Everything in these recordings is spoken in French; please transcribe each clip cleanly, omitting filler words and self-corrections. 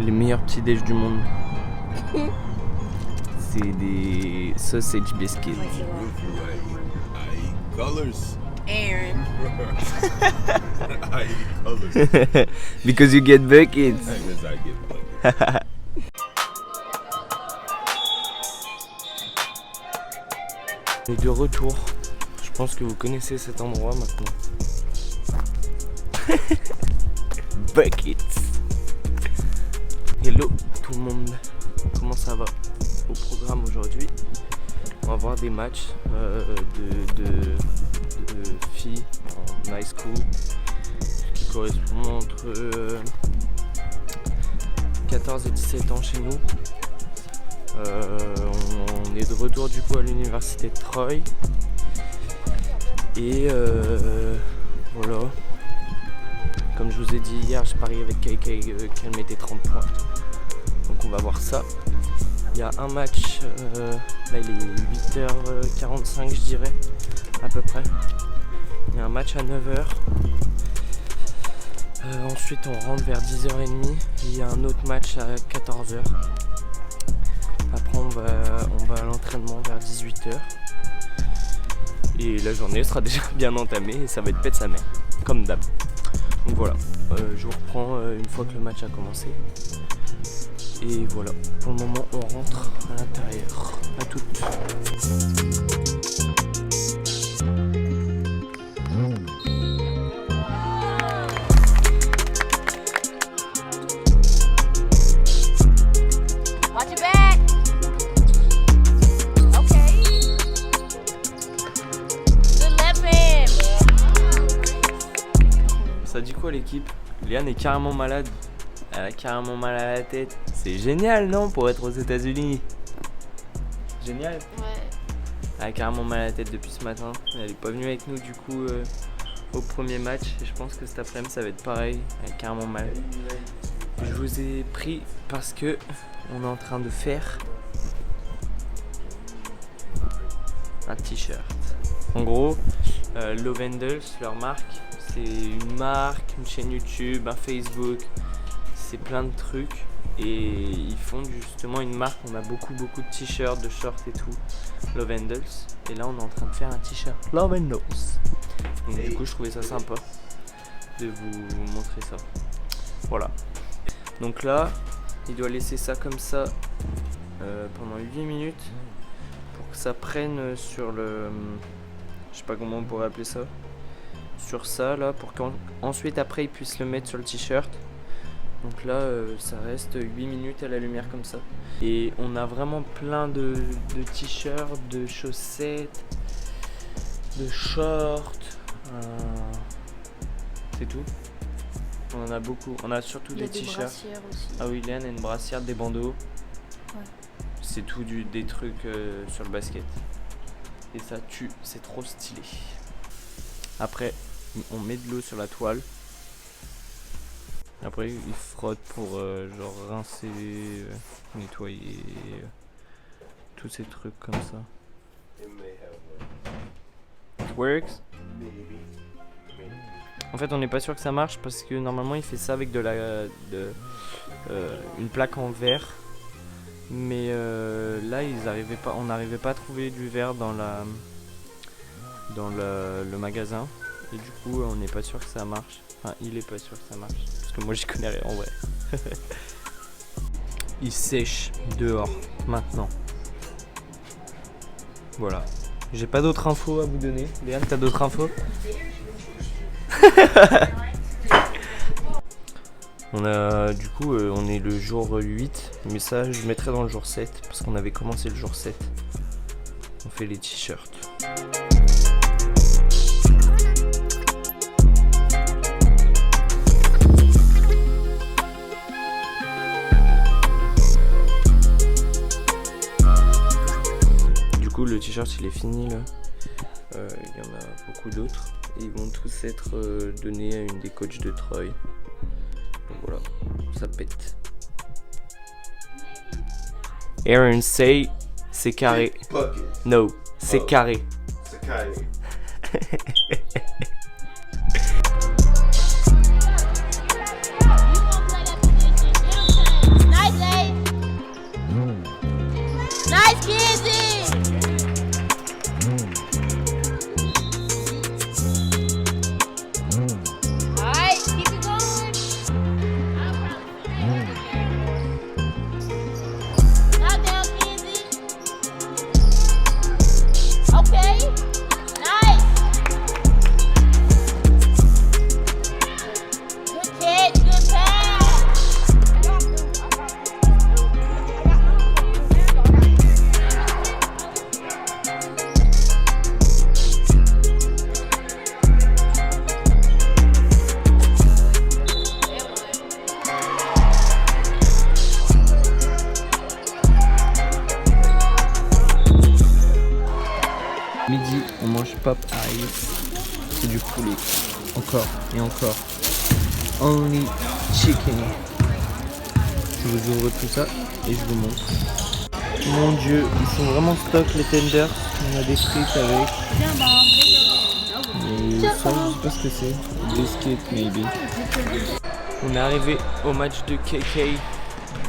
les meilleurs petits déj du monde. C'est des sausage biscuits. I eat colors. Aaron. I eat colors. Because you get buckets. Because I get buckets. On est de retour. Je pense que vous connaissez cet endroit maintenant. Buckets. Hello tout le monde. Comment ça va? Au programme aujourd'hui, on va voir des matchs de filles en high school qui correspondent entre 14 et 17 ans chez nous. On est de retour du coup à l'université de Troy et voilà, comme je vous ai dit hier, j'ai parié avec KK qu'elle mettait 30 points, donc on va voir ça. Il y a un match, là il est 8h45 je dirais à peu près. Il y a un match à 9h. Ensuite on rentre vers 10h30 et il y a un autre match à 14h. Après on va à l'entraînement vers 18h. Et la journée sera déjà bien entamée et ça va être pète sa mère, comme d'hab. Donc voilà, je vous reprends une fois que le match a commencé. Et voilà, pour le moment on rentre à l'intérieur. À toutes. Watch your back. Okay. Good left hand. Ça dit quoi l'équipe? Liane est carrément malade. Elle a carrément mal à la tête. C'est génial, non, pour être aux États-Unis? Génial. Ouais. Elle a carrément mal à la tête depuis ce matin. Elle est pas venue avec nous du coup au premier match. Et je pense que cet après-midi ça va être pareil. Elle a carrément mal. Je vous ai pris parce que on est en train de faire un t-shirt. En gros, Lovendals, leur marque, c'est une marque, une chaîne YouTube, un Facebook. C'est plein de trucs et ils font justement une marque. On a beaucoup de t-shirts, de shorts et tout, Lovendals, et là on est en train de faire un t-shirt Lovendals. Donc du coup je trouvais ça sympa de vous montrer ça. Voilà, donc là il doit laisser ça comme ça pendant 8 minutes pour que ça prenne sur le, je sais pas comment on pourrait appeler ça, sur ça là, pour qu'ensuite après il puisse le mettre sur le t-shirt. Donc là, ça reste 8 minutes à la lumière comme ça. Et on a vraiment plein de t-shirts, de chaussettes, de shorts. C'est tout. On en a beaucoup. On a surtout des t-shirts. Ah oui, Léane a une brassière, des bandeaux. Ouais. C'est tout des trucs sur le basket. Et ça tue, c'est trop stylé. Après, on met de l'eau sur la toile. Après il frotte pour genre rincer, nettoyer, tous ces trucs comme ça. It works. En fait on n'est pas sûr que ça marche parce que normalement il fait ça avec une plaque en verre. Mais là on n'arrivait pas à trouver du verre dans le magasin. Et du coup on n'est pas sûr que ça marche. Enfin il est pas sûr que ça marche. Parce que moi j'y connais rien en vrai. Il sèche dehors maintenant. Voilà. J'ai pas d'autres infos à vous donner. Léane, t'as d'autres infos? On a du coup on est le jour 8. Mais ça je mettrai dans le jour 7. Parce qu'on avait commencé le jour 7. On fait les t-shirts. Le t-shirt il est fini là, il y en a beaucoup d'autres et ils vont tous être donnés à une des coachs de Troy. Donc voilà, ça pète. Aaron say c'est carré. No, c'est carré. C'est carré. Pop Ice. C'est du poulet. Encore et encore. Only chicken. Je vous ouvre tout ça et je vous montre. Mon dieu, ils sont vraiment stock les tenders. On a des frites avec. Et ça, je sais pas ce que c'est. Biscuit maybe. On est arrivé au match de KK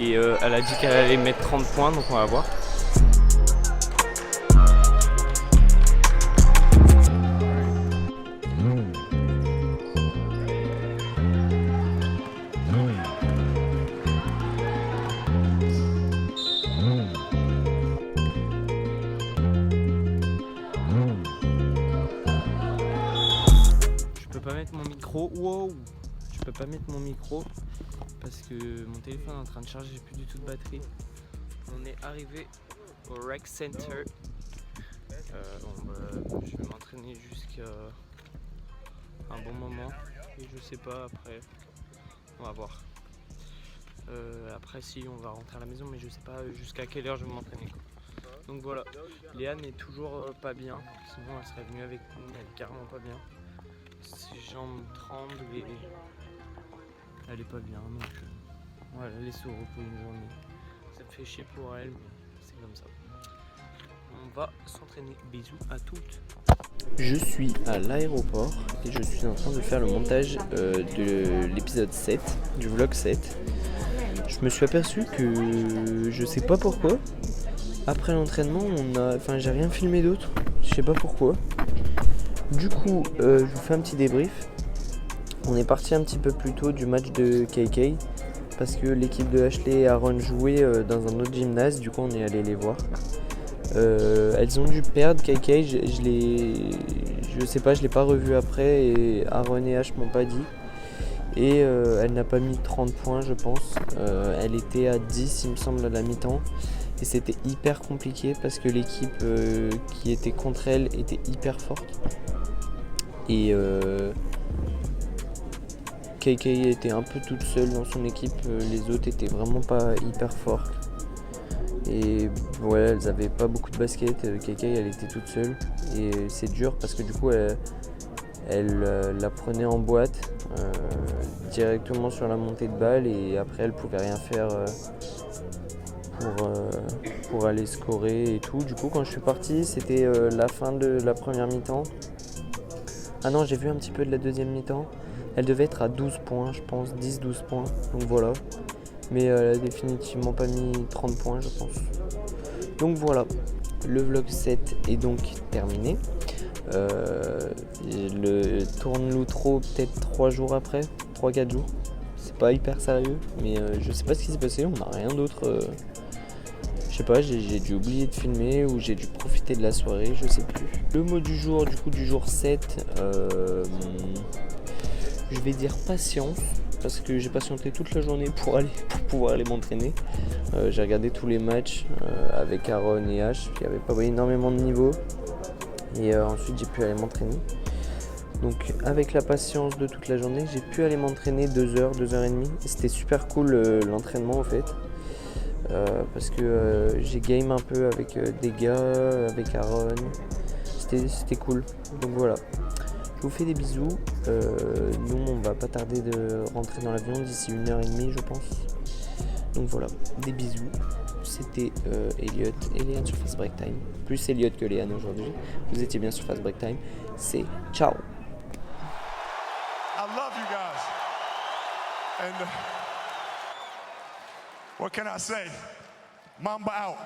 et elle a dit qu'elle allait mettre 30 points, donc on va voir. Je peux pas mettre mon micro. Wow! Je peux pas mettre mon micro parce que mon téléphone est en train de charger, j'ai plus du tout de batterie. On est arrivé au Rec Center. Je vais m'entraîner jusqu'à un bon moment et je sais pas après. On va voir. Après si on va rentrer à la maison, mais je sais pas jusqu'à quelle heure je vais m'entraîner. Donc voilà, Léane n'est toujours pas bien, sinon elle serait venue avec nous, elle est carrément pas bien. Ses jambes tremblent et elle est pas bien, donc voilà, laisse au repos une journée. Ça me fait chier pour elle, mais c'est comme ça. On va s'entraîner. Bisous à toutes. Je suis à l'aéroport et je suis en train de faire le montage de l'épisode 7, du vlog 7. Je me suis aperçu que je sais pas pourquoi. Après l'entraînement, j'ai rien filmé d'autre. Je sais pas pourquoi. Du coup, je vous fais un petit débrief. On est parti un petit peu plus tôt du match de KK parce que l'équipe de Ashley et Aaron jouaient dans un autre gymnase. Du coup, on est allé les voir. Elles ont dû perdre. KK, je sais pas, je l'ai pas revu après et Aaron et Ash m'ont pas dit. Et elle n'a pas mis 30 points, je pense. Elle était à 10, il me semble, à la mi-temps. Et c'était hyper compliqué parce que l'équipe qui était contre elle était hyper forte. Et KK était un peu toute seule dans son équipe, les autres étaient vraiment pas hyper forts. Et voilà, elles avaient pas beaucoup de basket, KK elle était toute seule. Et c'est dur parce que du coup elle la prenait en boîte directement sur la montée de balle et après elle pouvait rien faire pour aller scorer et tout. Du coup quand je suis parti c'était la fin de la première mi-temps. Ah non, j'ai vu un petit peu de la deuxième mi-temps. Elle devait être à 12 points, je pense, 10-12 points. Donc voilà. Mais elle a définitivement pas mis 30 points, je pense. Donc voilà. Le vlog 7 est donc terminé. Le tourne l'outro peut-être 3 jours après, 3-4 jours. C'est pas hyper sérieux, mais je sais pas ce qui s'est passé, on n'a rien d'autre. Je sais pas, j'ai dû oublier de filmer ou j'ai dû profiter de la soirée, je sais plus. Le mot du jour, du coup du jour 7, je vais dire patience, parce que j'ai patienté toute la journée pour pouvoir aller m'entraîner. J'ai regardé tous les matchs avec Aaron et Ash, il n'y avait pas énormément de niveau. Et ensuite j'ai pu aller m'entraîner. Donc avec la patience de toute la journée, j'ai pu aller m'entraîner 2h30. C'était super cool l'entraînement en fait. Parce que j'ai game un peu avec des gars, avec Aaron. C'était cool. Donc voilà. Je vous fais des bisous. Nous on va pas tarder de rentrer dans l'avion d'ici 1h30 je pense. Donc voilà, des bisous. C'était Elliot et Léane sur Fast Break Time. Plus Elliot que Léane aujourd'hui. Vous étiez bien sur Fast Break Time. C'est ciao. I love you guys. And what can I say? Mamba out.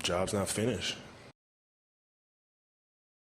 Job's not finished.